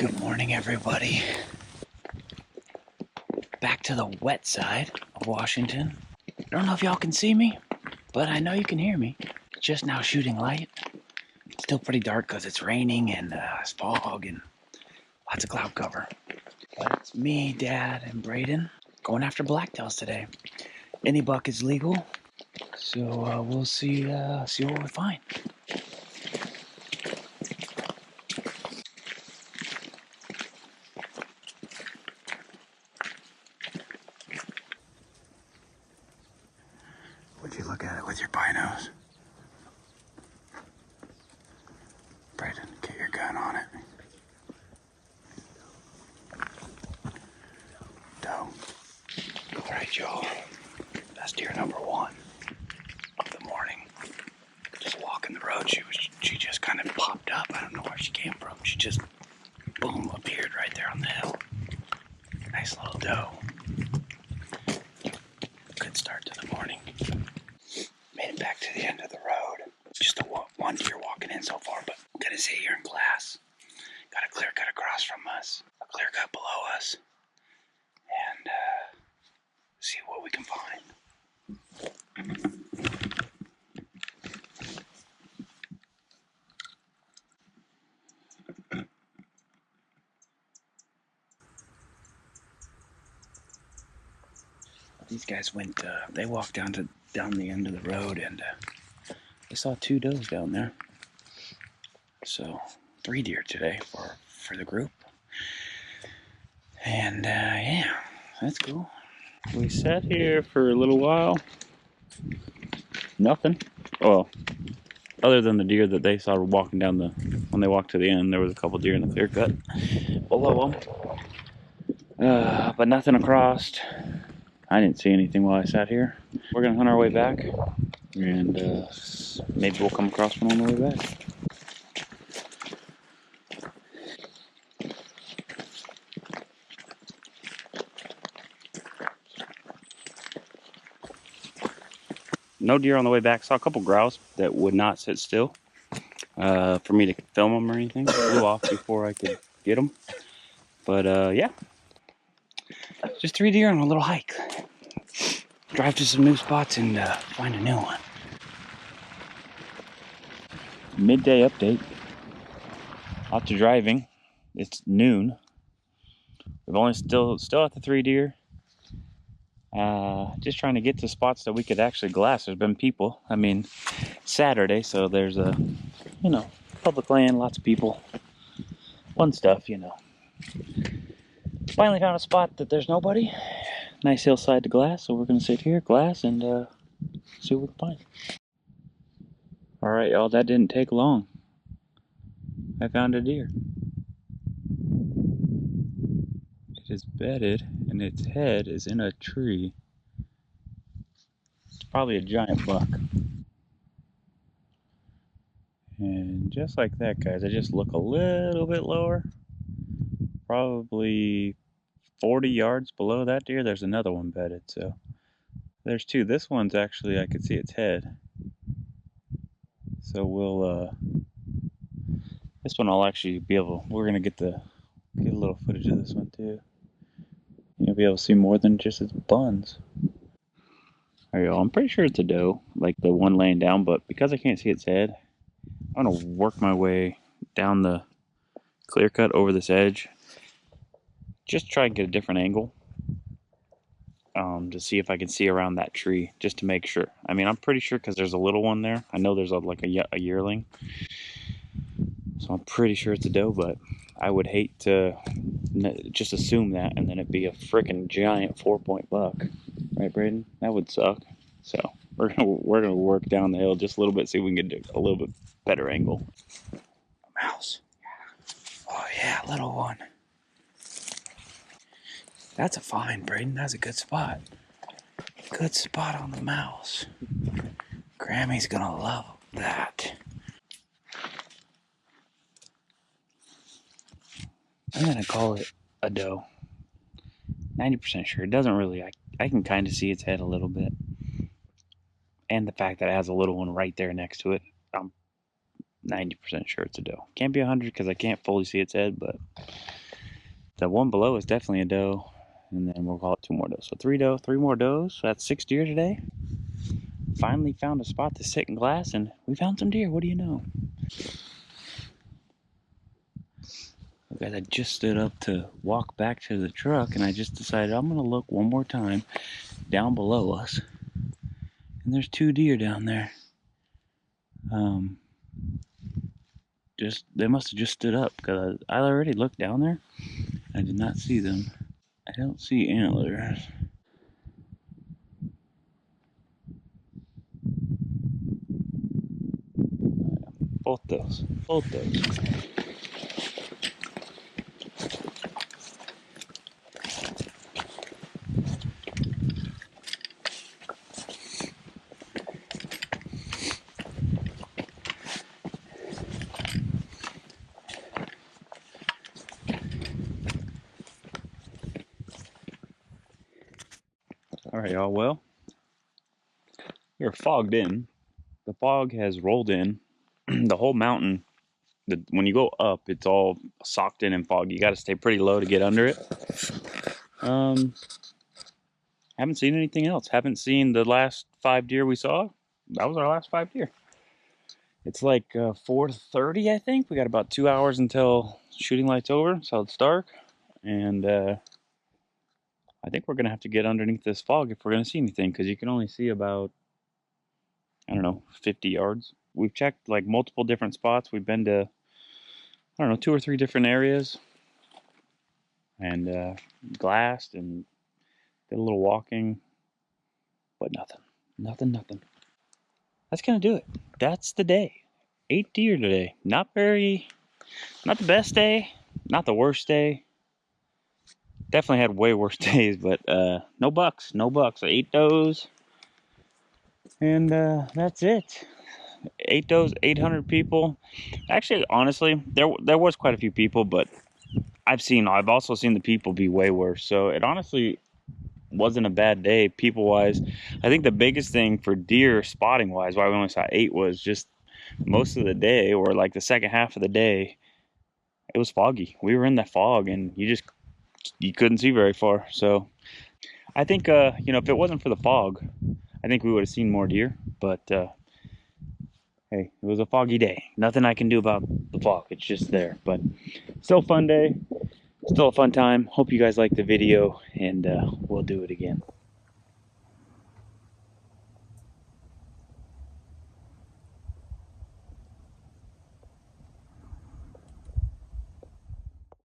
Good morning, everybody. Back to the wet side of Washington. I don't know if y'all can see me, but I know you can hear me. Just now shooting light. Still pretty dark because it's raining and it's fog and lots of cloud cover. But it's me, Dad, and Braden going after blacktails today. Any buck is legal, so we'll see what we find. Would you look at it with your binos? Braden, get your gun on it. Doe. All right, y'all. That's deer number one of the morning. Just walking the road, she just kind of popped up. I don't know where she came from. She just, boom, appeared right there on the hill. Nice little doe. Good start to the morning. Made it back to the end of the road. Just the one deer walking in so far, but I'm gonna sit here in glass. Got a clear cut across from us, a clear cut below us, and see what we can find. These guys went, they walked down the end of the road, and they saw two does down there. So 3 deer today for the group. And yeah, that's cool. We sat here for a little while. Nothing. Well, other than the deer that they saw walking down when they walked to the end, there was a couple deer in the clear cut below them. But nothing across. I didn't see anything while I sat here. We're gonna hunt our way back, and maybe we'll come across one on the way back. No deer on the way back. Saw a couple grouse that would not sit still for me to film them or anything. Flew off before I could get them. But yeah, just 3 deer on a little hike. Drive to some new spots and find a new one. Midday update. Lots of driving. It's noon. We've only still at the 3 deer. Just trying to get to spots that we could actually glass. There's been people. I mean, Saturday, so there's a, public land, lots of people. Fun stuff, Finally found a spot that there's nobody. Nice hillside to glass, so we're gonna sit here, glass, and see what we can find. All right, y'all, that didn't take long. I found a deer. It is bedded, and its head is in a tree. It's probably a giant buck. And just like that, guys, I just look a little bit lower. Probably 40 yards below that deer, there's another one bedded. So there's 2. This one's actually, I could see its head. So this one I'll actually be able, we're gonna get a little footage of this one too. You'll be able to see more than just its buns. All right, y'all, I'm pretty sure it's a doe, like the one laying down, but because I can't see its head, I'm gonna work my way down the clear cut over this edge. Just try and get a different angle to see if I can see around that tree, just to make sure. I mean, I'm pretty sure because there's a little one there. I know there's like a yearling, so I'm pretty sure it's a doe, but I would hate to just assume that and then it'd be a freaking giant 4-point buck, right, Braden? That would suck. So we're gonna work down the hill just a little bit, see if we can get a little bit better angle. A mouse. Oh yeah, little one. That's a find, Braden. That's a good spot. Good spot on the mouse. Grammy's gonna love that. I'm gonna call it a doe. 90% sure. It doesn't really, I can kind of see its head a little bit. And the fact that it has a little one right there next to it, I'm 90% sure it's a doe. Can't be 100 because I can't fully see its head, but the one below is definitely a doe. And then we'll call it 2 more does. So 3 doe, 3 more does. So that's 6 deer today. Finally found a spot to sit and glass, and we found some deer. What do you know? Guys, I just stood up to walk back to the truck, and I just decided I'm gonna look one more time down below us. And there's 2 deer down there. They must have just stood up because I already looked down there. I did not see them. I don't see antlers. Both those. Both those. All right, y'all. Well, we're fogged in. The fog has rolled in. The whole mountain, when you go up, it's all socked in fog. You got to stay pretty low to get under it. Haven't seen anything else. Haven't seen the last 5 deer we saw. That was our last 5 deer. It's like 4:30, I think. We got about 2 hours until shooting light's over, so it's dark. And I think we're going to have to get underneath this fog if we're going to see anything, because you can only see about, I don't know, 50 yards. We've checked like multiple different spots. We've been to, I don't know, 2 or 3 different areas. And glassed and did a little walking. But nothing. That's going to do it. That's the day. 8 deer today. Not the best day. Not the worst day. Definitely had way worse days, but no bucks. 8 does. And that's it. 8 does, 800 people. Actually, honestly, there was quite a few people, but I've also seen the people be way worse. So it honestly wasn't a bad day people-wise. I think the biggest thing for deer spotting-wise, why we only saw 8, was just most of the day, or like the second half of the day, it was foggy. We were in that fog, and you couldn't see very far. So I think if it wasn't for the fog, I think we would have seen more deer. But hey, it was a foggy day. Nothing I can do about the fog. It's just there. But still a fun day. Still a fun time. Hope you guys liked the video, and we'll do it again.